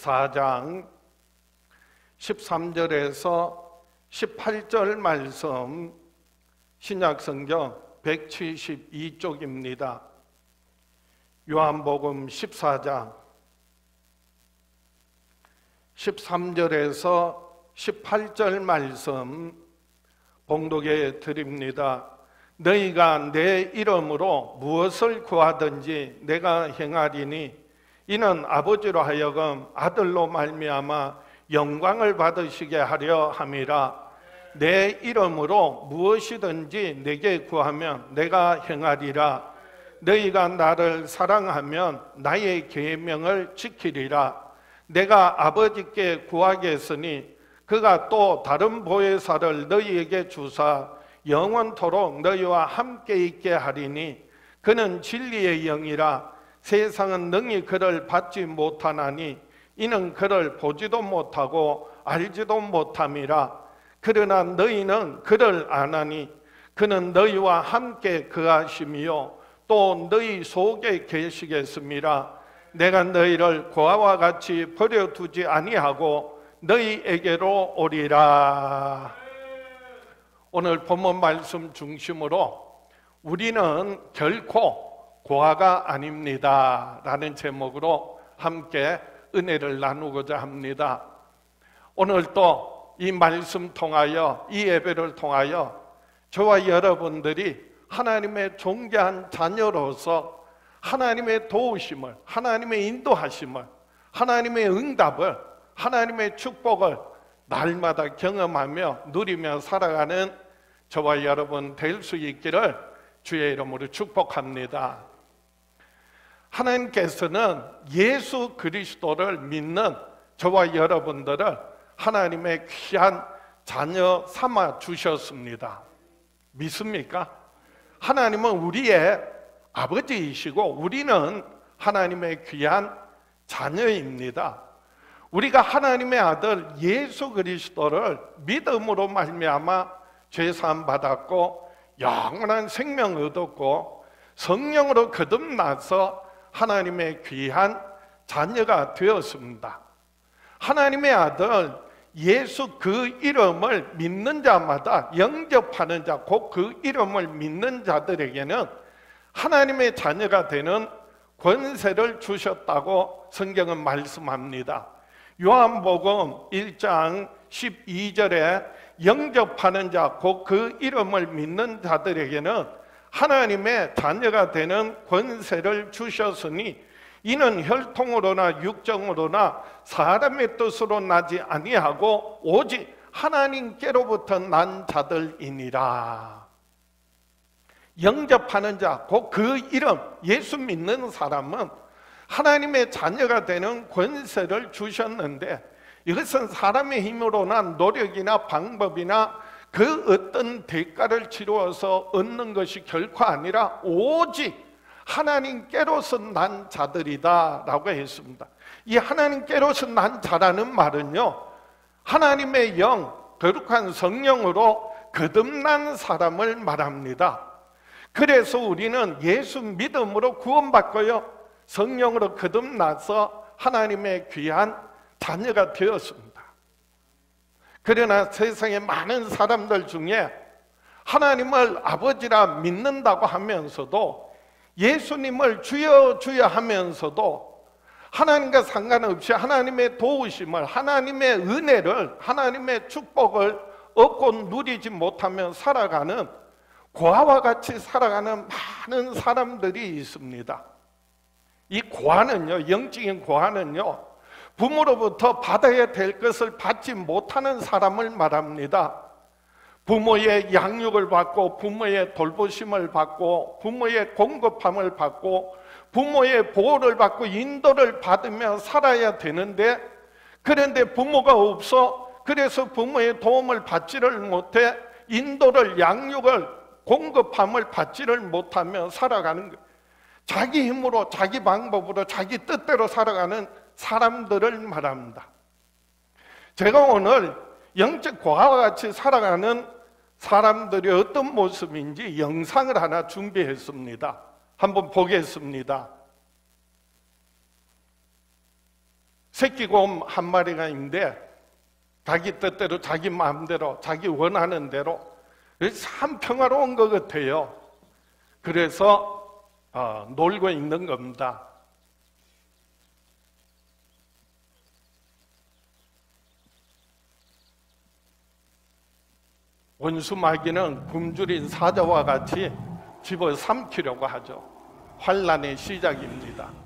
14장 13절에서 18절 말씀, 신약성경 172쪽입니다. 요한복음 14장 13절에서 18절 말씀 봉독해 드립니다. 너희가 내 이름으로 무엇을 구하든지 내가 행하리니 이는 아버지로 하여금 아들로 말미암아 영광을 받으시게 하려 함이라. 내 이름으로 무엇이든지 내게 구하면 내가 행하리라. 너희가 나를 사랑하면 나의 계명을 지키리라. 내가 아버지께 구하겠으니 그가 또 다른 보혜사를 너희에게 주사 영원토록 너희와 함께 있게 하리니 그는 진리의 영이라. 세상은 능히 그를 받지 못하나니 이는 그를 보지도 못하고 알지도 못함이라. 그러나 너희는 그를 아나니 그는 너희와 함께 거하심이요 또 너희 속에 계시겠습니다. 내가 너희를 고아와 같이 버려두지 아니하고 너희에게로 오리라. 오늘 본문 말씀 중심으로 우리는 결코 고아가 아닙니다 라는 제목으로 함께 은혜를 나누고자 합니다. 오늘 또 이 말씀 통하여, 이 예배를 통하여 저와 여러분들이 하나님의 존귀한 자녀로서 하나님의 도우심을, 하나님의 인도하심을, 하나님의 응답을, 하나님의 축복을 날마다 경험하며 누리며 살아가는 저와 여러분 될 수 있기를 주의 이름으로 축복합니다. 하나님께서는 예수 그리스도를 믿는 저와 여러분들을 하나님의 귀한 자녀 삼아 주셨습니다. 믿습니까? 하나님은 우리의 아버지이시고 우리는 하나님의 귀한 자녀입니다. 우리가 하나님의 아들 예수 그리스도를 믿음으로 말미암아 죄사함 받았고 영원한 생명 얻었고 성령으로 거듭나서 하나님의 귀한 자녀가 되었습니다. 하나님의 아들 예수 그 이름을 믿는 자마다, 영접하는 자, 곧 그 이름을 믿는 자들에게는 하나님의 자녀가 되는 권세를 주셨다고 성경은 말씀합니다. 요한복음 1장 12절에 영접하는 자, 곧 그 이름을 믿는 자들에게는 하나님의 자녀가 되는 권세를 주셨으니 이는 혈통으로나 육정으로나 사람의 뜻으로 나지 아니하고 오직 하나님께로부터 난 자들이니라. 영접하는 자, 곧 그 이름, 예수 믿는 사람은 하나님의 자녀가 되는 권세를 주셨는데 이것은 사람의 힘으로나 노력이나 방법이나 그 어떤 대가를 치루어서 얻는 것이 결코 아니라 오직 하나님께로서 난 자들이다 라고 했습니다. 이 하나님께로서 난 자라는 말은요, 하나님의 영, 거룩한 성령으로 거듭난 사람을 말합니다. 그래서 우리는 예수 믿음으로 구원받고요, 성령으로 거듭나서 하나님의 귀한 자녀가 되었습니다. 그러나 세상의 많은 사람들 중에 하나님을 아버지라 믿는다고 하면서도 예수님을 주여 주여 하면서도 하나님과 상관없이 하나님의 도우심을, 하나님의 은혜를, 하나님의 축복을 얻고 누리지 못하며 살아가는 고아와 같이 살아가는 많은 사람들이 있습니다. 이 고아는요, 영적인 고아는요, 부모로부터 받아야 될 것을 받지 못하는 사람을 말합니다. 부모의 양육을 받고 부모의 돌보심을 받고 부모의 공급함을 받고 부모의 보호를 받고 인도를 받으며 살아야 되는데, 그런데 부모가 없어. 그래서 부모의 도움을 받지를 못해 인도를, 양육을, 공급함을 받지를 못하며 살아가는 거예요. 자기 힘으로, 자기 방법으로, 자기 뜻대로 살아가는 사람들을 말합니다. 제가 오늘 영적 고아와 같이 살아가는 사람들이 어떤 모습인지 영상을 하나 준비했습니다. 한번 보겠습니다. 새끼곰 한 마리가 있는데 자기 뜻대로 자기 마음대로 자기 원하는 대로 참 평화로운 것 같아요. 그래서 놀고 있는 겁니다. 원수 마귀는 굶주린 사자와 같이 집어삼키려고 하죠. 환난의 시작입니다.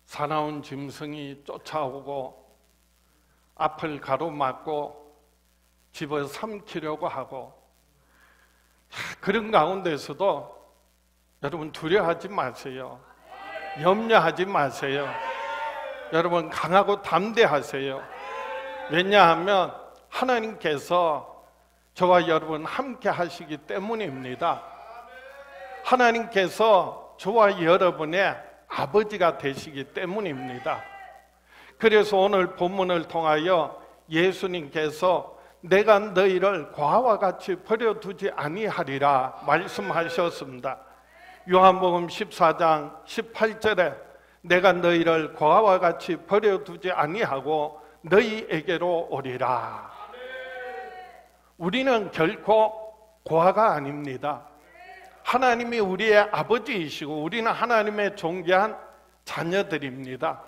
사나운 짐승이 쫓아오고 앞을 가로막고 집어삼키려고 하고, 그런 가운데서도 여러분 두려워하지 마세요. 염려하지 마세요. 여러분 강하고 담대하세요. 왜냐하면 하나님께서 저와 여러분 함께 하시기 때문입니다. 하나님께서 저와 여러분의 아버지가 되시기 때문입니다. 그래서 오늘 본문을 통하여 예수님께서 내가 너희를 고아와 같이 버려두지 아니하리라 말씀하셨습니다. 요한복음 14장 18절에 내가 너희를 고아와 같이 버려두지 아니하고 너희에게로 오리라. 우리는 결코 고아가 아닙니다. 하나님이 우리의 아버지이시고 우리는 하나님의 존귀한 자녀들입니다.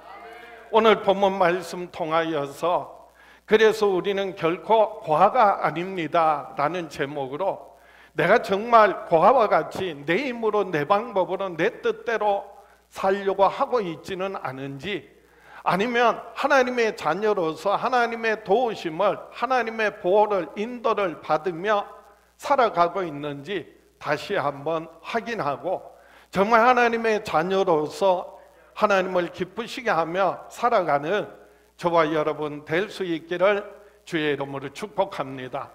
오늘 본문 말씀 통하여서 그래서 우리는 결코 고아가 아닙니다 라는 제목으로 내가 정말 고아와 같이 내 힘으로 내 방법으로 내 뜻대로 살려고 하고 있지는 않은지, 아니면 하나님의 자녀로서 하나님의 도우심을, 하나님의 보호를, 인도를 받으며 살아가고 있는지 다시 한번 확인하고 정말 하나님의 자녀로서 하나님을 기쁘시게 하며 살아가는 저와 여러분 될 수 있기를 주의 이름으로 축복합니다.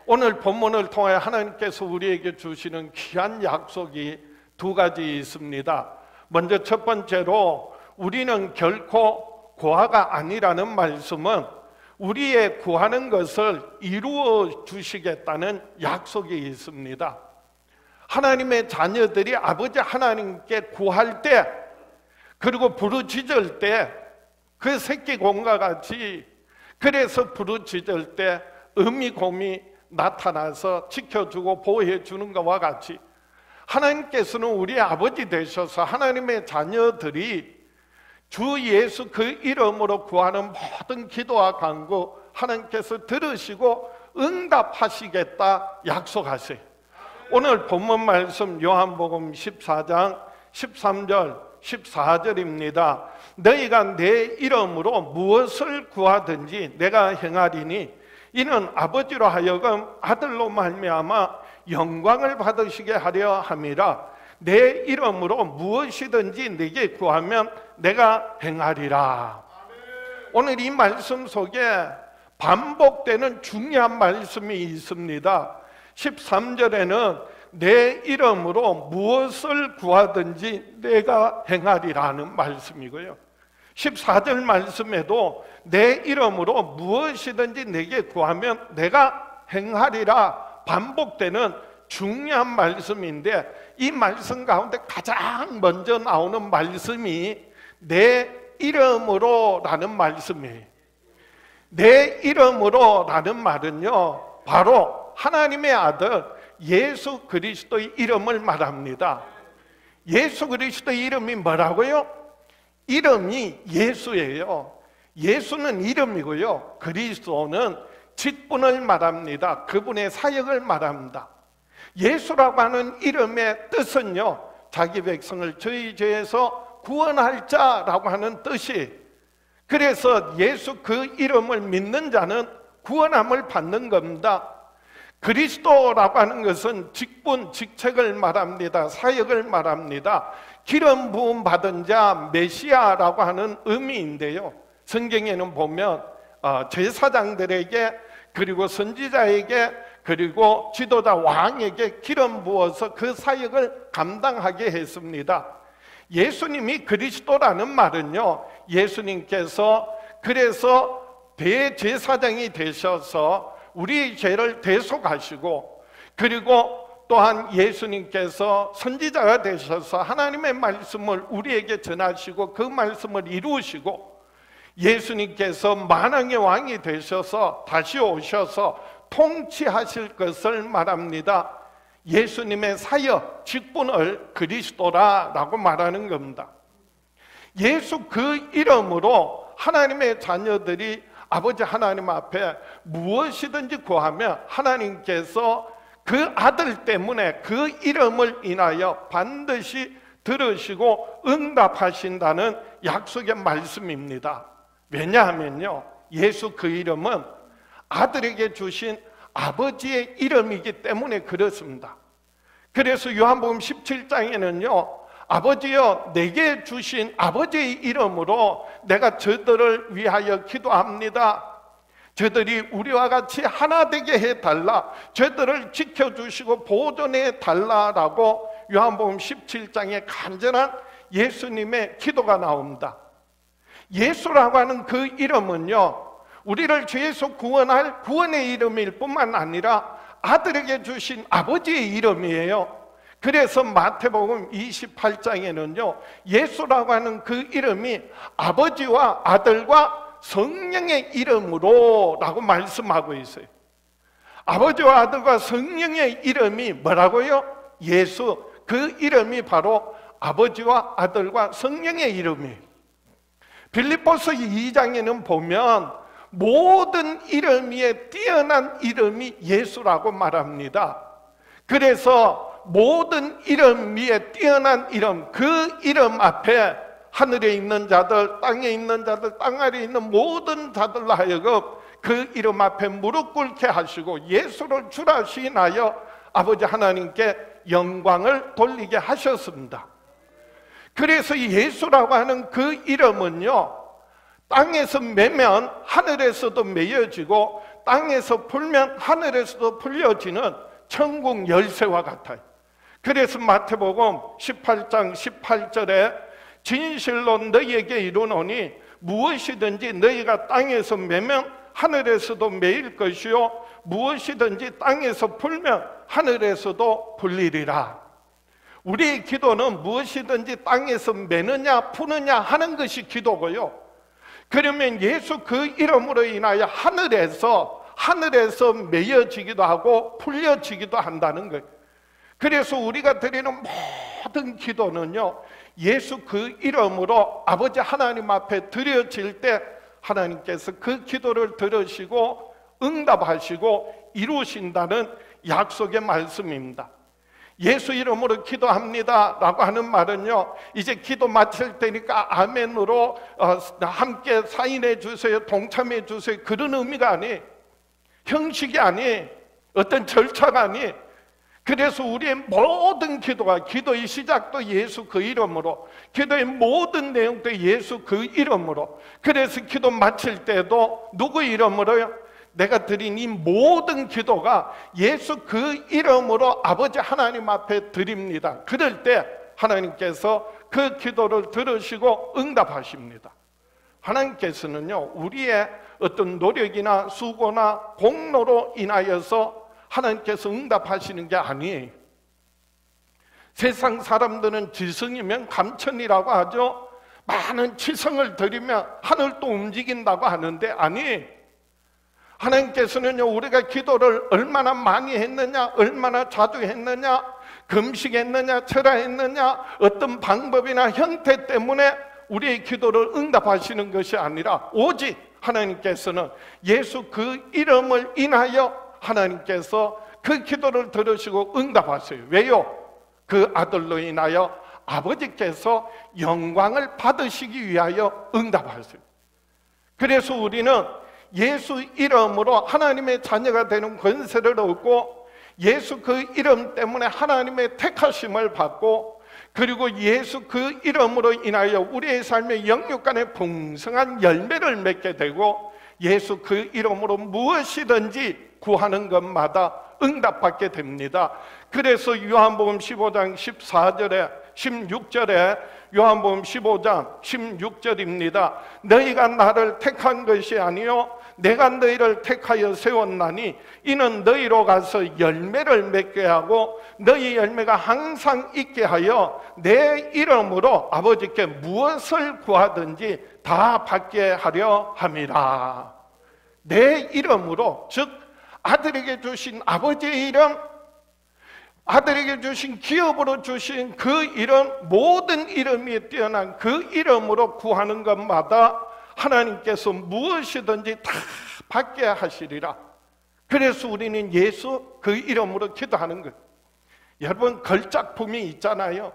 오늘 본문을 통해 하나님께서 우리에게 주시는 귀한 약속이 두 가지 있습니다. 먼저 첫 번째로 우리는 결코 고아가 아니라는 말씀은 우리의 구하는 것을 이루어 주시겠다는 약속이 있습니다. 하나님의 자녀들이 아버지 하나님께 구할 때, 그리고 부르짖을 때, 그 새끼곰과 같이 그래서 부르짖을 때 어미곰이 나타나서 지켜주고 보호해주는 것과 같이 하나님께서는 우리의 아버지 되셔서 하나님의 자녀들이 주 예수 그 이름으로 구하는 모든 기도와 간구 하나님께서 들으시고 응답하시겠다 약속하세요. 오늘 본문 말씀 요한복음 14장 13절 14절입니다. 너희가 내 이름으로 무엇을 구하든지 내가 행하리니 이는 아버지로 하여금 아들로 말미암아 영광을 받으시게 하려 함이라. 내 이름으로 무엇이든지 내게 구하면 내가 행하리라. 오늘 이 말씀 속에 반복되는 중요한 말씀이 있습니다. 13절에는 내 이름으로 무엇을 구하든지 내가 행하리라는 말씀이고요, 14절 말씀에도 내 이름으로 무엇이든지 내게 구하면 내가 행하리라 반복되는 중요한 말씀인데, 이 말씀 가운데 가장 먼저 나오는 말씀이 내 이름으로 라는 말씀이에요. 내 이름으로 라는 말은요, 바로 하나님의 아들 예수 그리스도의 이름을 말합니다. 예수 그리스도의 이름이 뭐라고요? 이름이 예수예요. 예수는 이름이고요, 그리스도는 직분을 말합니다. 그분의 사역을 말합니다. 예수라고 하는 이름의 뜻은요, 자기 백성을 저희 죄에서 구원할 자라고 하는 뜻이, 그래서 예수 그 이름을 믿는 자는 구원함을 받는 겁니다. 그리스도라고 하는 것은 직분, 직책을 말합니다. 사역을 말합니다. 기름 부음 받은 자, 메시아라고 하는 의미인데요, 성경에는 보면 제사장들에게, 그리고 선지자에게, 그리고 지도자 왕에게 기름 부어서 그 사역을 감당하게 했습니다. 예수님이 그리스도라는 말은요, 예수님께서 그래서 대제사장이 되셔서 우리 죄를 대속하시고, 그리고 또한 예수님께서 선지자가 되셔서 하나님의 말씀을 우리에게 전하시고 그 말씀을 이루시고, 예수님께서 만왕의 왕이 되셔서 다시 오셔서 통치하실 것을 말합니다. 예수님의 사역, 직분을 그리스도라고 말하는 겁니다. 예수 그 이름으로 하나님의 자녀들이 아버지 하나님 앞에 무엇이든지 구하면 하나님께서 그 아들 때문에 그 이름을 인하여 반드시 들으시고 응답하신다는 약속의 말씀입니다. 왜냐하면요, 예수 그 이름은 아들에게 주신 아버지의 이름이기 때문에 그렇습니다. 그래서 요한복음 17장에는요, 아버지여 내게 주신 아버지의 이름으로 내가 저들을 위하여 기도합니다. 저들이 우리와 같이 하나 되게 해달라, 저들을 지켜주시고 보존해 달라라고 요한복음 17장에 간절한 예수님의 기도가 나옵니다. 예수라고 하는 그 이름은요, 우리를 죄에서 구원할 구원의 이름일 뿐만 아니라 아들에게 주신 아버지의 이름이에요. 그래서 마태복음 28장에는요, 예수라고 하는 그 이름이 아버지와 아들과 성령의 이름으로 라고 말씀하고 있어요. 아버지와 아들과 성령의 이름이 뭐라고요? 예수. 그 이름이 바로 아버지와 아들과 성령의 이름이에요. 빌립보서 2장에는 보면 모든 이름 위에 뛰어난 이름이 예수라고 말합니다. 그래서 모든 이름 위에 뛰어난 이름, 그 이름 앞에 하늘에 있는 자들, 땅에 있는 자들, 땅 아래에 있는 모든 자들로 하여금 그 이름 앞에 무릎 꿇게 하시고 예수를 주라시나여 아버지 하나님께 영광을 돌리게 하셨습니다. 그래서 예수라고 하는 그 이름은요, 땅에서 매면 하늘에서도 매여지고 땅에서 풀면 하늘에서도 풀려지는 천국 열쇠와 같아요. 그래서 마태복음 18장 18절에 진실로 너희에게 이르노니 무엇이든지 너희가 땅에서 매면 하늘에서도 매일 것이요 무엇이든지 땅에서 풀면 하늘에서도 풀리리라. 우리의 기도는 무엇이든지 땅에서 매느냐 푸느냐 하는 것이 기도고요, 그러면 예수 그 이름으로 인하여 하늘에서 매여지기도 하고 풀려지기도 한다는 거예요. 그래서 우리가 드리는 모든 기도는요, 예수 그 이름으로 아버지 하나님 앞에 드려질 때 하나님께서 그 기도를 들으시고 응답하시고 이루신다는 약속의 말씀입니다. 예수 이름으로 기도합니다 라고 하는 말은요, 이제 기도 마칠 때니까 아멘으로 함께 사인해 주세요, 동참해 주세요, 그런 의미가 아니, 형식이 아니, 어떤 절차가 아니. 그래서 우리의 모든 기도가, 기도의 시작도 예수 그 이름으로, 기도의 모든 내용도 예수 그 이름으로. 그래서 기도 마칠 때도 누구 이름으로요? 내가 드린 이 모든 기도가 예수 그 이름으로 아버지 하나님 앞에 드립니다. 그럴 때 하나님께서 그 기도를 들으시고 응답하십니다. 하나님께서는요, 우리의 어떤 노력이나 수고나 공로로 인하여서 하나님께서 응답하시는 게 아니에요. 세상 사람들은 지성이면 감천이라고 하죠. 많은 지성을 들이면 하늘도 움직인다고 하는데 아니, 하나님께서는요, 우리가 기도를 얼마나 많이 했느냐, 얼마나 자주 했느냐, 금식했느냐, 철야했느냐, 어떤 방법이나 형태 때문에 우리의 기도를 응답하시는 것이 아니라 오직 하나님께서는 예수 그 이름을 인하여 하나님께서 그 기도를 들으시고 응답하세요. 왜요? 그 아들로 인하여 아버지께서 영광을 받으시기 위하여 응답하세요. 그래서 우리는 예수 이름으로 하나님의 자녀가 되는 권세를 얻고, 예수 그 이름 때문에 하나님의 택하심을 받고, 그리고 예수 그 이름으로 인하여 우리의 삶의 영육 간에 풍성한 열매를 맺게 되고, 예수 그 이름으로 무엇이든지 구하는 것마다 응답받게 됩니다. 그래서 요한복음 15장 14절에 16절에 요한복음 15장 16절입니다. 너희가 나를 택한 것이 아니요 내가 너희를 택하여 세웠나니 이는 너희로 가서 열매를 맺게 하고 너희 열매가 항상 있게 하여 내 이름으로 아버지께 무엇을 구하든지 다 받게 하려 함이라. 내 이름으로, 즉 아들에게 주신 아버지의 이름, 아들에게 주신 기업으로 주신 그 이름, 모든 이름이 뛰어난 그 이름으로 구하는 것마다 하나님께서 무엇이든지 다 받게 하시리라. 그래서 우리는 예수 그 이름으로 기도하는 거예요. 여러분, 걸작품이 있잖아요.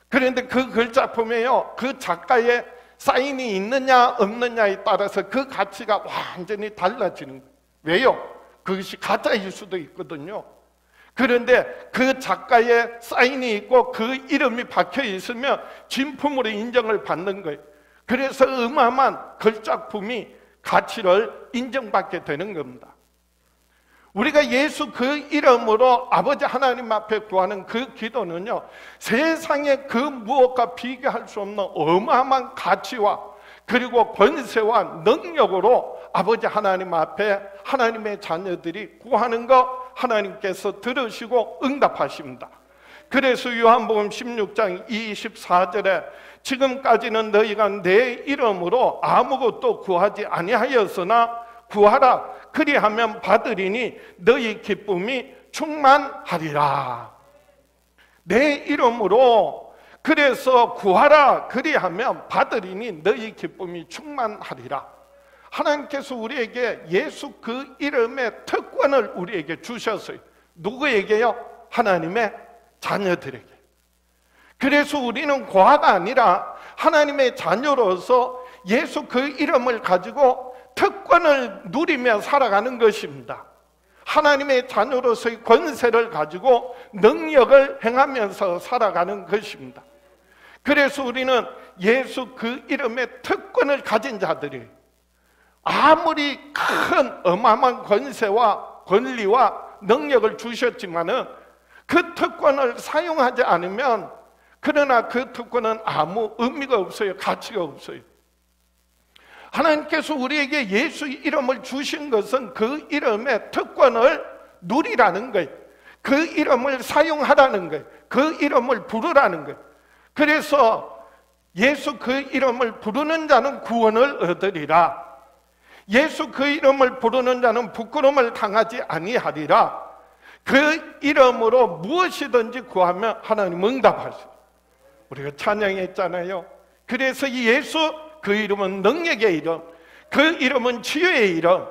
그런데 그 걸작품에요, 그 작가의 사인이 있느냐 없느냐에 따라서 그 가치가 완전히 달라지는 거예요. 왜요? 그것이 가짜일 수도 있거든요. 그런데 그 작가의 사인이 있고 그 이름이 박혀 있으면 진품으로 인정을 받는 거예요. 그래서 어마어마한 걸작품이 가치를 인정받게 되는 겁니다. 우리가 예수 그 이름으로 아버지 하나님 앞에 구하는 그 기도는요, 세상의 그 무엇과 비교할 수 없는 어마어마한 가치와 그리고 권세와 능력으로 아버지 하나님 앞에 하나님의 자녀들이 구하는 것 하나님께서 들으시고 응답하십니다. 그래서 요한복음 16장 24절에 지금까지는 너희가 내 이름으로 아무것도 구하지 아니하였으나 구하라 그리하면 받으리니 너희 기쁨이 충만하리라. 내 이름으로 그래서 구하라 그리하면 받으리니 너희 기쁨이 충만하리라. 하나님께서 우리에게 예수 그 이름의 특권을 우리에게 주셨어요. 누구에게요? 하나님의 자녀들에게. 그래서 우리는 고아가 아니라 하나님의 자녀로서 예수 그 이름을 가지고 특권을 누리며 살아가는 것입니다. 하나님의 자녀로서의 권세를 가지고 능력을 행하면서 살아가는 것입니다. 그래서 우리는 예수 그 이름의 특권을 가진 자들이 아무리 큰 어마어마한 권세와 권리와 능력을 주셨지만은 그 특권을 사용하지 않으면 그러나 그 특권은 아무 의미가 없어요. 가치가 없어요. 하나님께서 우리에게 예수 이름을 주신 것은 그 이름의 특권을 누리라는 거예요. 그 이름을 사용하라는 거예요. 그 이름을 부르라는 거예요. 그래서 예수 그 이름을 부르는 자는 구원을 얻으리라. 예수 그 이름을 부르는 자는 부끄러움을 당하지 아니하리라. 그 이름으로 무엇이든지 구하면 하나님 응답하시오. 우리가 찬양했잖아요. 그래서 이 예수 그 이름은 능력의 이름, 그 이름은 치유의 이름,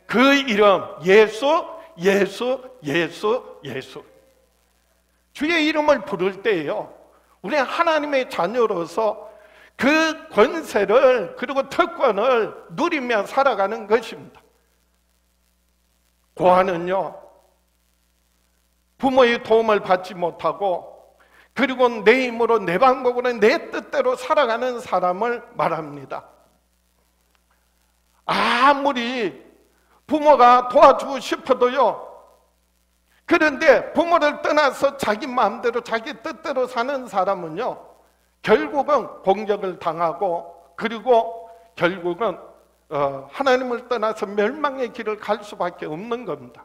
그 이름 예수, 예수, 예수, 예수. 주의 이름을 부를 때에요, 우리 하나님의 자녀로서 그 권세를 그리고 특권을 누리며 살아가는 것입니다. 고아는요, 부모의 도움을 받지 못하고 그리고 내 힘으로 내 방법으로 내 뜻대로 살아가는 사람을 말합니다. 아무리 부모가 도와주고 싶어도요, 그런데 부모를 떠나서 자기 마음대로 자기 뜻대로 사는 사람은요, 결국은 공격을 당하고 그리고 결국은 하나님을 떠나서 멸망의 길을 갈 수밖에 없는 겁니다.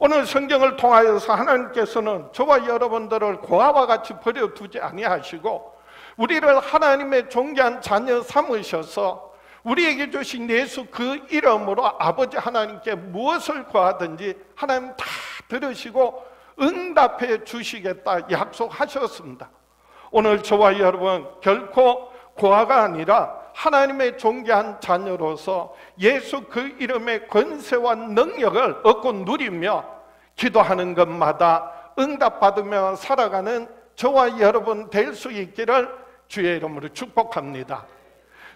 오늘 성경을 통하여서 하나님께서는 저와 여러분들을 고아와 같이 버려두지 아니하시고 우리를 하나님의 존귀한 자녀 삼으셔서 우리에게 주신 예수 그 이름으로 아버지 하나님께 무엇을 구하든지 하나님 다 들으시고 응답해 주시겠다 약속하셨습니다. 오늘 저와 여러분 결코 고아가 아니라 하나님의 존귀한 자녀로서 예수 그 이름의 권세와 능력을 얻고 누리며 기도하는 것마다 응답받으며 살아가는 저와 여러분 될 수 있기를 주의 이름으로 축복합니다.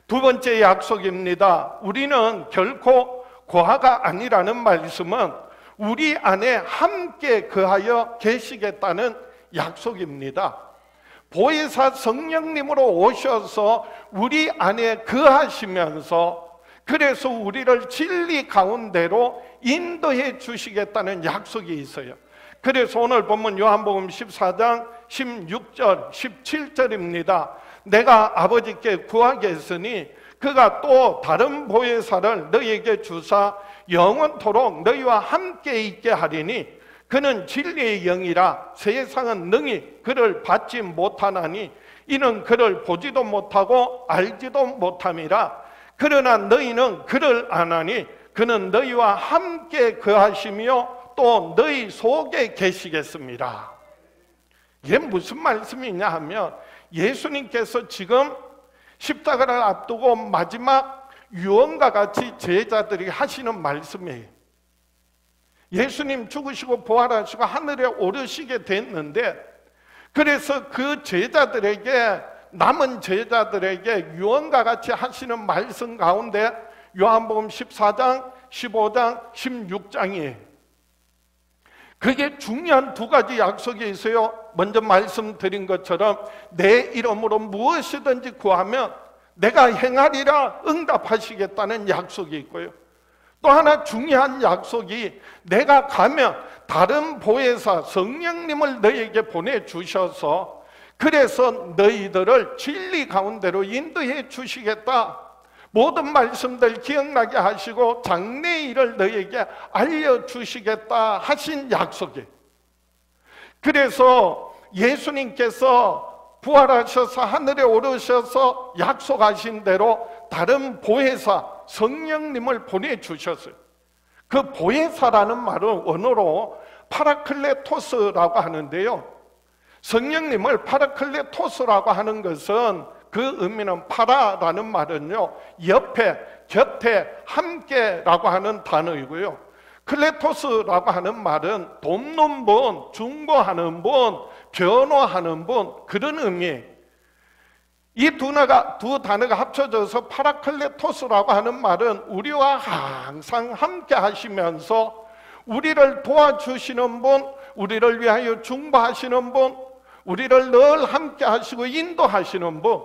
두 번째 약속입니다. 우리는 결코 고아가 아니라는 말씀은 우리 안에 함께 거하여 계시겠다는 약속입니다. 보혜사 성령님으로 오셔서 우리 안에 거하시면서 그래서 우리를 진리 가운데로 인도해 주시겠다는 약속이 있어요. 그래서 오늘 본문 요한복음 14장 16절 17절입니다. 내가 아버지께 구하겠으니 그가 또 다른 보혜사를 너희에게 주사 영원토록 너희와 함께 있게 하리니 그는 진리의 영이라 세상은 능히 그를 받지 못하나니 이는 그를 보지도 못하고 알지도 못함이라. 그러나 너희는 그를 아나니 그는 너희와 함께 거하시며 또 너희 속에 계시겠습니다. 이게 무슨 말씀이냐 하면 예수님께서 지금 십자가를 앞두고 마지막 유언과 같이 제자들이 하시는 말씀이에요. 예수님 죽으시고 부활하시고 하늘에 오르시게 됐는데 그래서 그 제자들에게 남은 제자들에게 유언과 같이 하시는 말씀 가운데 요한복음 14장, 15장, 16장이에요. 그게 중요한 두 가지 약속이 있어요. 먼저 말씀드린 것처럼 내 이름으로 무엇이든지 구하면 내가 행하리라 응답하시겠다는 약속이 있고요. 또 하나 중요한 약속이 내가 가면 다른 보혜사 성령님을 너희에게 보내주셔서 그래서 너희들을 진리 가운데로 인도해 주시겠다. 모든 말씀들 기억나게 하시고 장래 일을 너희에게 알려주시겠다 하신 약속이에요. 그래서 예수님께서 부활하셔서 하늘에 오르셔서 약속하신 대로 다른 보혜사 성령님을 보내주셨어요. 그 보혜사라는 말은 원어로 파라클레토스라고 하는데요, 성령님을 파라클레토스라고 하는 것은 그 의미는 파라라는 말은요, 옆에, 곁에, 함께라고 하는 단어이고요, 클레토스라고 하는 말은 돕는 분, 중보하는 분, 변호하는 분, 그런 의미예요. 이 두 단어가 합쳐져서 파라클레토스라고 하는 말은 우리와 항상 함께 하시면서 우리를 도와주시는 분, 우리를 위하여 중보하시는 분, 우리를 늘 함께 하시고 인도하시는 분,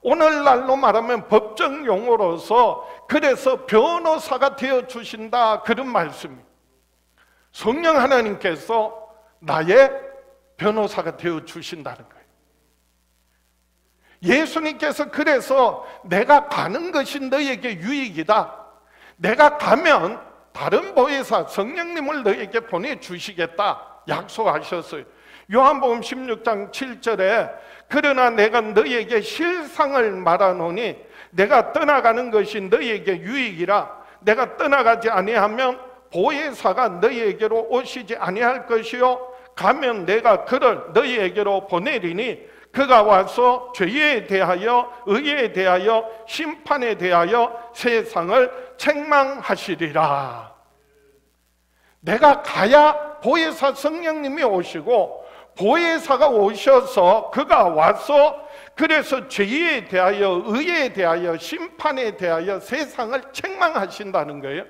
오늘날로 말하면 법정 용어로서 그래서 변호사가 되어주신다, 그런 말씀입니다. 성령 하나님께서 나의 변호사가 되어주신다는 거예요. 예수님께서 그래서 내가 가는 것이 너희에게 유익이다, 내가 가면 다른 보혜사 성령님을 너희에게 보내주시겠다 약속하셨어요. 요한복음 16장 7절에 그러나 내가 너희에게 실상을 말하노니 내가 떠나가는 것이 너희에게 유익이라, 내가 떠나가지 아니하면 보혜사가 너희에게로 오시지 아니할 것이요 가면 내가 그를 너희에게로 보내리니 그가 와서 죄에 대하여 의에 대하여 심판에 대하여 세상을 책망하시리라. 내가 가야 보혜사 성령님이 오시고 보혜사가 오셔서 그가 와서 그래서 죄에 대하여 의에 대하여 심판에 대하여 세상을 책망하신다는 거예요.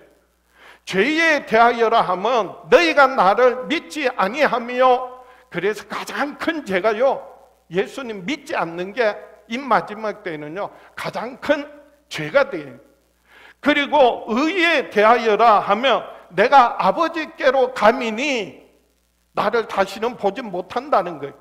죄에 대하여라 하면 너희가 나를 믿지 아니하며, 그래서 가장 큰 죄가요, 예수님 믿지 않는 게 이 마지막 때는요 가장 큰 죄가 돼요. 그리고 의에 대하여라 하면 내가 아버지께로 가미니 나를 다시는 보지 못한다는 거예요.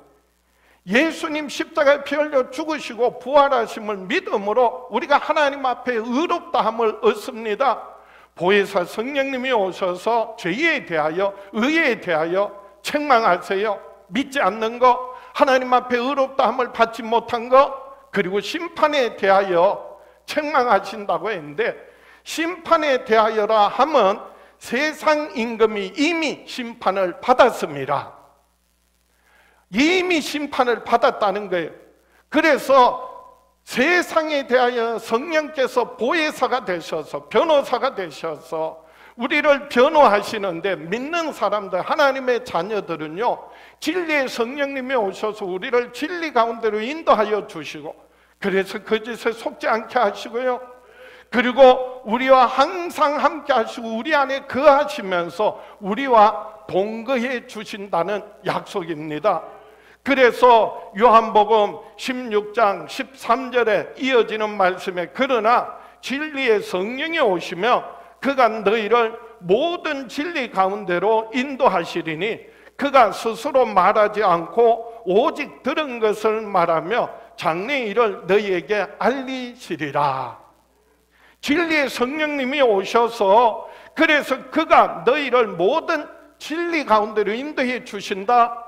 예수님 십자가에 피 흘려 죽으시고 부활하심을 믿음으로 우리가 하나님 앞에 의롭다함을 얻습니다. 보혜사 성령님이 오셔서 죄에 대하여 의에 대하여 책망하세요. 믿지 않는 거, 하나님 앞에 의롭다함을 받지 못한 거, 그리고 심판에 대하여 책망하신다고 했는데, 심판에 대하여라 하면 세상 임금이 이미 심판을 받았습니다. 이미 심판을 받았다는 거예요. 그래서 세상에 대하여 성령께서 보혜사가 되셔서 변호사가 되셔서 우리를 변호하시는데, 믿는 사람들, 하나님의 자녀들은요 진리의 성령님이 오셔서 우리를 진리 가운데로 인도하여 주시고, 그래서 거짓에 속지 않게 하시고요, 그리고 우리와 항상 함께 하시고 우리 안에 거하시면서 우리와 동거해 주신다는 약속입니다. 그래서 요한복음 16장 13절에 이어지는 말씀에 그러나 진리의 성령이 오시며 그가 너희를 모든 진리 가운데로 인도하시리니 그가 스스로 말하지 않고 오직 들은 것을 말하며 장래 일을 너희에게 알리시리라. 진리의 성령님이 오셔서 그래서 그가 너희를 모든 진리 가운데로 인도해 주신다.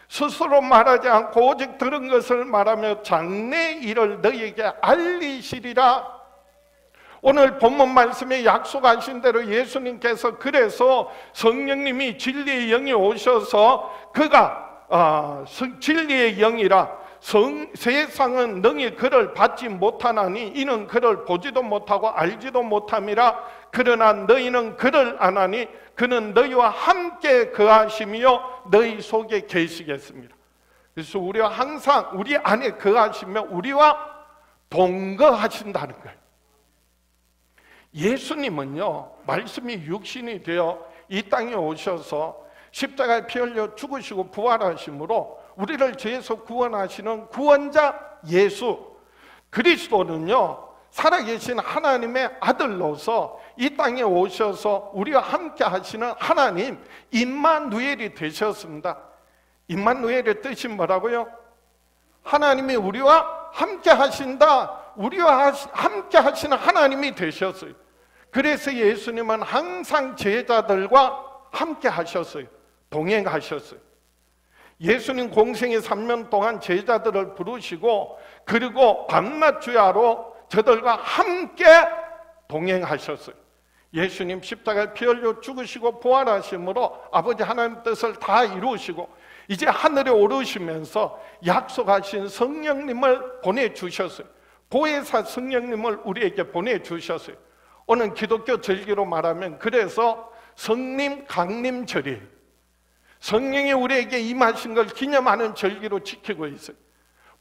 스스로 말하지 않고 오직 들은 것을 말하며 장래 일을 너희에게 알리시리라. 오늘 본문 말씀에 약속하신 대로 예수님께서 그래서 성령님이 진리의 영이 오셔서 그가 진리의 영이라 세상은 능히 그를 받지 못하나니 이는 그를 보지도 못하고 알지도 못함이라. 그러나 너희는 그를 아나니 그는 너희와 함께 거하시며 너희 속에 계시겠습니다. 그래서 우리와 항상 우리 안에 거하시며 우리와 동거하신다는 거예요. 예수님은요 말씀이 육신이 되어 이 땅에 오셔서 십자가에 피 흘려 죽으시고 부활하심으로 우리를 죄에서 구원하시는 구원자 예수, 그리스도는요, 살아계신 하나님의 아들로서 이 땅에 오셔서 우리와 함께 하시는 하나님 임마누엘이 되셨습니다. 임마누엘의 뜻이 뭐라고요? 하나님이 우리와 함께 하신다. 우리와 함께 하시는 하나님이 되셨어요. 그래서 예수님은 항상 제자들과 함께 하셨어요. 동행하셨어요. 예수님 공생의 3년 동안 제자들을 부르시고 그리고 밤낮 주야로 저들과 함께 동행하셨어요. 예수님 십자가에 피 흘려 죽으시고 부활하심으로 아버지 하나님 뜻을 다 이루시고 이제 하늘에 오르시면서 약속하신 성령님을 보내주셨어요. 보혜사 성령님을 우리에게 보내주셨어요. 오늘 기독교 절기로 말하면 그래서 성림 강림절이에요. 성령이 우리에게 임하신 걸 기념하는 절기로 지키고 있어요.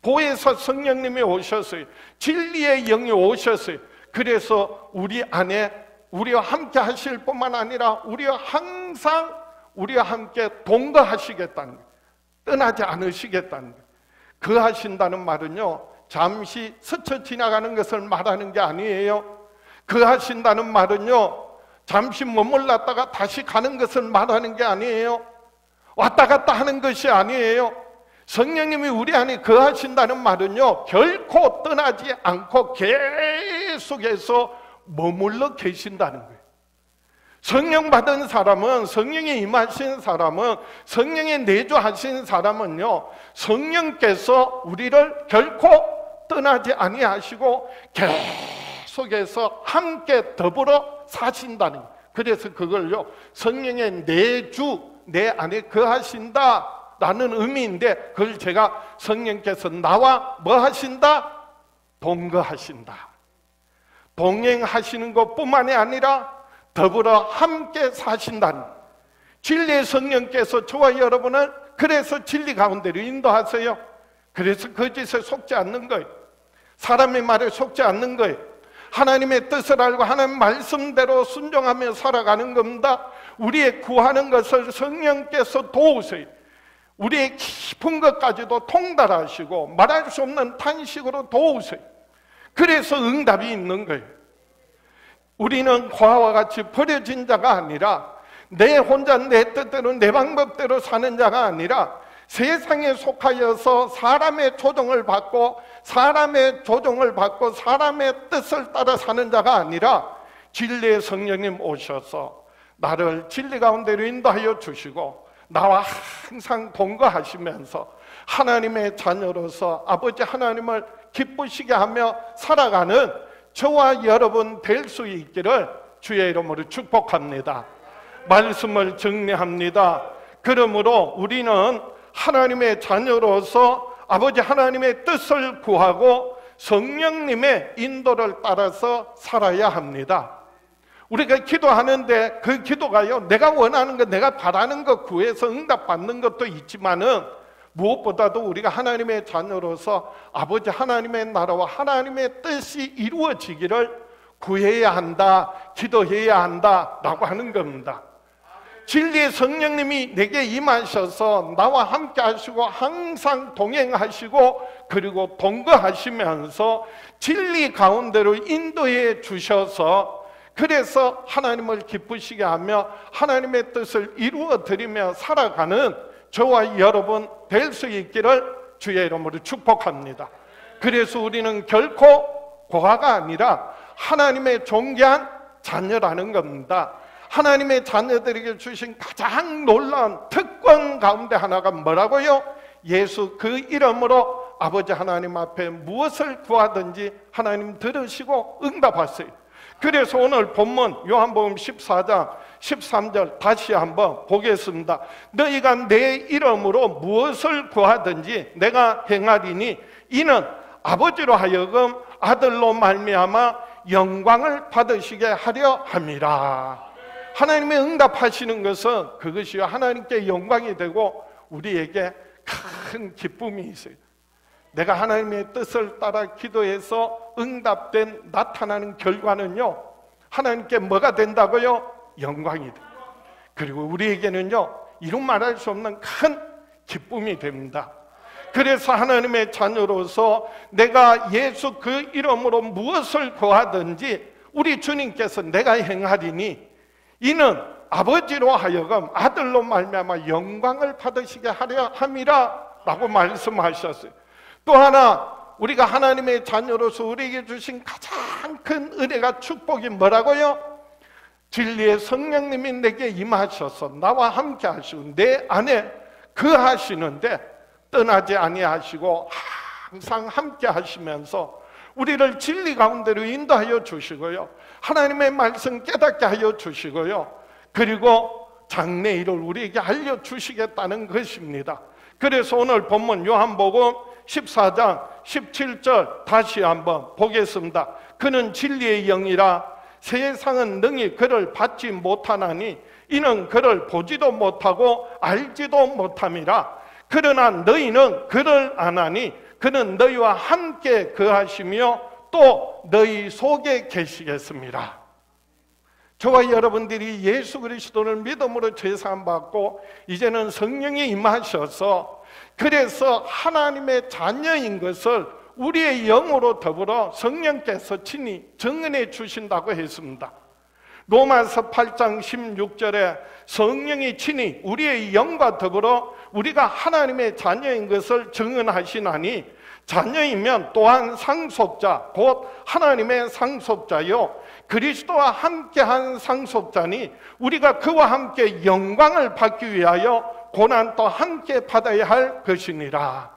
보혜사 성령님이 오셨어요. 진리의 영이 오셨어요. 그래서 우리 안에 우리와 함께 하실 뿐만 아니라 우리와 항상 우리와 함께 동거하시겠다는 거예요. 떠나지 않으시겠다는 거예요. 그 하신다는 말은요, 잠시 스쳐 지나가는 것을 말하는 게 아니에요. 그 하신다는 말은요, 잠시 머물렀다가 다시 가는 것을 말하는 게 아니에요. 왔다 갔다 하는 것이 아니에요. 성령님이 우리 안에 거하신다는 말은요, 결코 떠나지 않고 계속해서 머물러 계신다는 거예요. 성령 받은 사람은, 성령이 임하신 사람은, 성령의 내주하신 사람은요, 성령께서 우리를 결코 떠나지 아니하시고 계속해서 함께 더불어 사신다는 거예요. 그래서 그걸요, 성령의 내주, 내 안에 거하신다 라는 의미인데, 그걸 제가 성령께서 나와 뭐 하신다? 동거하신다. 동행하시는 것뿐만이 아니라 더불어 함께 사신다는, 진리의 성령께서 저와 여러분을 그래서 진리 가운데로 인도하세요. 그래서 거짓에 속지 않는 거예요. 사람의 말에 속지 않는 거예요. 하나님의 뜻을 알고 하나님 말씀대로 순종하며 살아가는 겁니다. 우리의 구하는 것을 성령께서 도우세요. 우리의 깊은 것까지도 통달하시고 말할 수 없는 탄식으로 도우세요. 그래서 응답이 있는 거예요. 우리는 고아와 같이 버려진 자가 아니라 내 혼자 내 뜻대로 내 방법대로 사는 자가 아니라 세상에 속하여서 사람의 조종을 받고 사람의 뜻을 따라 사는 자가 아니라 진리의 성령님 오셔서 나를 진리 가운데로 인도하여 주시고 나와 항상 동거하시면서 하나님의 자녀로서 아버지 하나님을 기쁘시게 하며 살아가는 저와 여러분 될 수 있기를 주의 이름으로 축복합니다. 말씀을 정리합니다. 그러므로 우리는 하나님의 자녀로서 아버지 하나님의 뜻을 구하고 성령님의 인도를 따라서 살아야 합니다. 우리가 기도하는데 그 기도가요, 내가 원하는 것, 내가 바라는 것 구해서 응답받는 것도 있지만은 무엇보다도 우리가 하나님의 자녀로서 아버지 하나님의 나라와 하나님의 뜻이 이루어지기를 구해야 한다, 기도해야 한다라고 하는 겁니다. 진리의 성령님이 내게 임하셔서 나와 함께 하시고 항상 동행하시고 그리고 동거하시면서 진리 가운데로 인도해 주셔서 그래서 하나님을 기쁘시게 하며 하나님의 뜻을 이루어 드리며 살아가는 저와 여러분 될 수 있기를 주의 이름으로 축복합니다. 그래서 우리는 결코 고아가 아니라 하나님의 존귀한 자녀라는 겁니다. 하나님의 자녀들에게 주신 가장 놀라운 특권 가운데 하나가 뭐라고요? 예수 그 이름으로 아버지 하나님 앞에 무엇을 구하든지 하나님 들으시고 응답하세요. 그래서 오늘 본문 요한복음 14장 13절 다시 한번 보겠습니다. 너희가 내 이름으로 무엇을 구하든지 내가 행하리니 이는 아버지로 하여금 아들로 말미암아 영광을 받으시게 하려 함이라. 하나님의 응답하시는 것은 그것이 하나님께 영광이 되고 우리에게 큰 기쁨이 있어요. 내가 하나님의 뜻을 따라 기도해서 응답된 나타나는 결과는요, 하나님께 뭐가 된다고요? 영광이 돼요. 그리고 우리에게는요, 이루 말할 수 없는 큰 기쁨이 됩니다. 그래서 하나님의 자녀로서 내가 예수 그 이름으로 무엇을 구하든지 우리 주님께서 내가 행하리니 이는 아버지로 하여금 아들로 말미암아 영광을 받으시게 하려 함이라 라고 말씀하셨어요. 또 하나 우리가 하나님의 자녀로서 우리에게 주신 가장 큰 은혜가 축복이 뭐라고요? 진리의 성령님이 내게 임하셔서 나와 함께 하시고 내 안에 거하시는데 떠나지 아니하시고 항상 함께 하시면서 우리를 진리 가운데로 인도하여 주시고요, 하나님의 말씀 깨닫게 하여 주시고요, 그리고 장래일을 우리에게 알려주시겠다는 것입니다. 그래서 오늘 본문 요한복음 14장 17절 다시 한번 보겠습니다. 그는 진리의 영이라 세상은 능히 그를 받지 못하나니 이는 그를 보지도 못하고 알지도 못함이라. 그러나 너희는 그를 아나니 그는 너희와 함께 거하시며 또 너희 속에 계시겠습니다. 저와 여러분들이 예수 그리스도를 믿음으로 죄사함 받고 이제는 성령이 임하셔서 그래서 하나님의 자녀인 것을 우리의 영으로 더불어 성령께서 친히 증언해 주신다고 했습니다. 로마서 8장 16절에 성령이 친히 우리의 영과 더불어 우리가 하나님의 자녀인 것을 증언하시나니 자녀이면 또한 상속자 곧 하나님의 상속자요 그리스도와 함께한 상속자니 우리가 그와 함께 영광을 받기 위하여 고난도 함께 받아야 할 것이니라.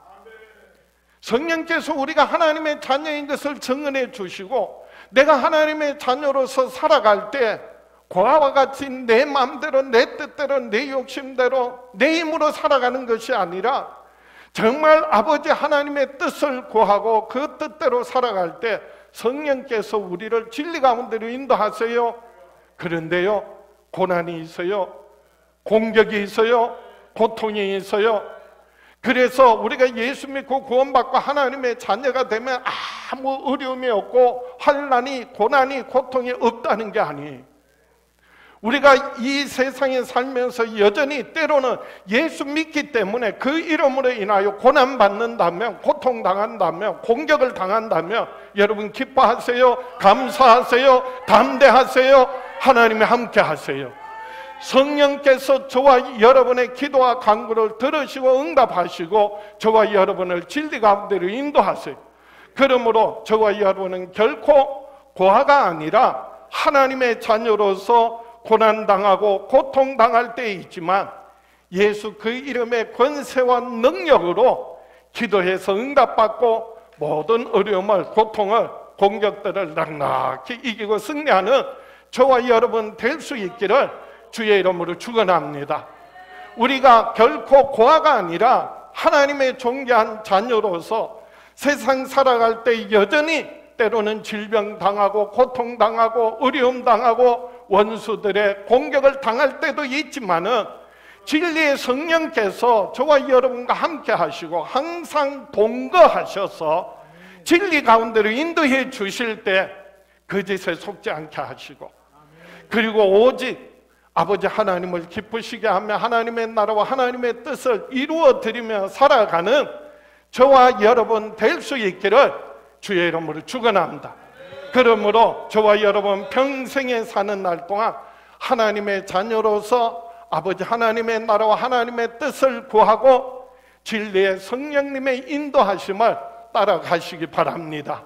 성령께서 우리가 하나님의 자녀인 것을 증언해 주시고 내가 하나님의 자녀로서 살아갈 때 그와 같이 내 마음대로 내 뜻대로 내 욕심대로 내 힘으로 살아가는 것이 아니라 정말 아버지 하나님의 뜻을 구하고 그 뜻대로 살아갈 때 성령께서 우리를 진리 가운데로 인도하세요. 그런데요, 고난이 있어요, 공격이 있어요, 고통이 있어요. 그래서 우리가 예수 믿고 구원받고 하나님의 자녀가 되면 아무 어려움이 없고 환난이 고난이 고통이 없다는 게 아니에요. 우리가 이 세상에 살면서 여전히 때로는 예수 믿기 때문에 그 이름으로 인하여 고난받는다면, 고통당한다면, 공격을 당한다면 여러분 기뻐하세요, 감사하세요, 담대하세요, 하나님이 함께 하세요. 성령께서 저와 여러분의 기도와 간구를 들으시고 응답하시고 저와 여러분을 진리 가운데로 인도하세요. 그러므로 저와 여러분은 결코 고아가 아니라 하나님의 자녀로서 고난당하고 고통당할 때 있지만 예수 그 이름의 권세와 능력으로 기도해서 응답받고 모든 어려움을, 고통을, 공격들을 넉넉히 이기고 승리하는 저와 여러분 될 수 있기를 주의 이름으로 축원합니다. 우리가 결코 고아가 아니라 하나님의 존귀한 자녀로서 세상 살아갈 때 여전히 때로는 질병당하고 고통당하고 어려움당하고 원수들의 공격을 당할 때도 있지만은 진리의 성령께서 저와 여러분과 함께 하시고 항상 동거하셔서 진리 가운데로 인도해 주실 때 그 짓에 속지 않게 하시고 그리고 오직 아버지 하나님을 기쁘시게 하며 하나님의 나라와 하나님의 뜻을 이루어 드리며 살아가는 저와 여러분 될 수 있기를 주의 이름으로 축원합니다. 그러므로 저와 여러분 평생에 사는 날 동안 하나님의 자녀로서 아버지 하나님의 나라와 하나님의 뜻을 구하고 진리의 성령님의 인도하심을 따라가시기 바랍니다.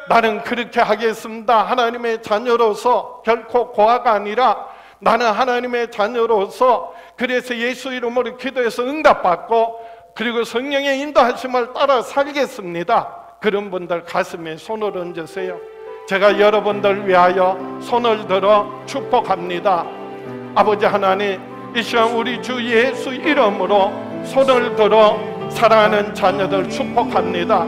나는 그렇게 하겠습니다. 하나님의 자녀로서 결코 고아가 아니라 나는 하나님의 자녀로서 그래서 예수 이름으로 기도해서 응답받고 그리고 성령의 인도하심을 따라 살겠습니다. 그런 분들 가슴에 손을 얹으세요. 제가 여러분들 위하여 손을 들어 축복합니다. 아버지 하나님, 이 시간 우리 주 예수 이름으로 손을 들어 사랑하는 자녀들 축복합니다.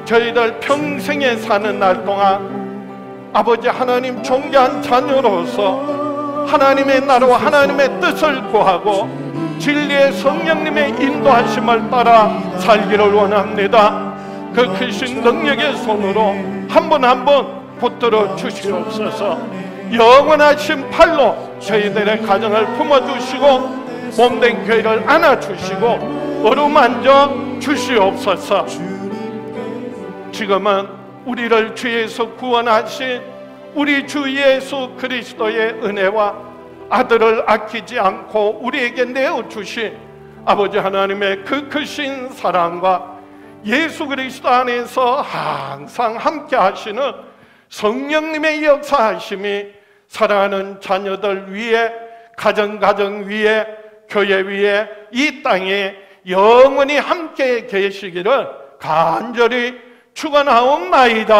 저희들 평생에 사는 날 동안 아버지 하나님 존귀한 자녀로서 하나님의 나라와 하나님의 뜻을 구하고 진리의 성령님의 인도하심을 따라 살기를 원합니다. 그 크신 능력의 손으로 한 분 한 분 붙들어 주시옵소서. 영원하신 팔로 저희들의 가정을 품어주시고 몸된 교회를 안아주시고 어루만져 주시옵소서. 지금은 우리를 죄에서 구원하신 우리 주 예수 그리스도의 은혜와 아들을 아끼지 않고 우리에게 내어주신 아버지 하나님의 그 크신 사랑과 예수 그리스도 안에서 항상 함께 하시는 성령님의 역사하심이 사랑하는 자녀들 위에, 가정 위에, 교회 위에, 이 땅에 영원히 함께 계시기를 간절히 축원하옵나이다.